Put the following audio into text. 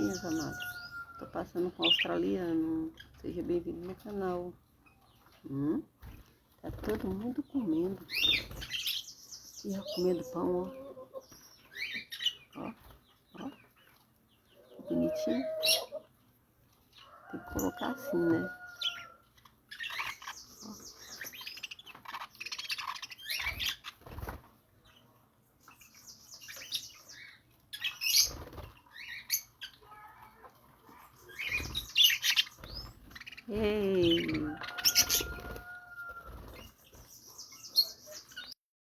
minhas amadas. Tô passando com o australiano. Seja bem-vindo no meu canal. Tá todo mundo comendo. E ó, comendo pão, ó. Ó, ó. Que bonitinho. Tem que colocar assim, né? Ei!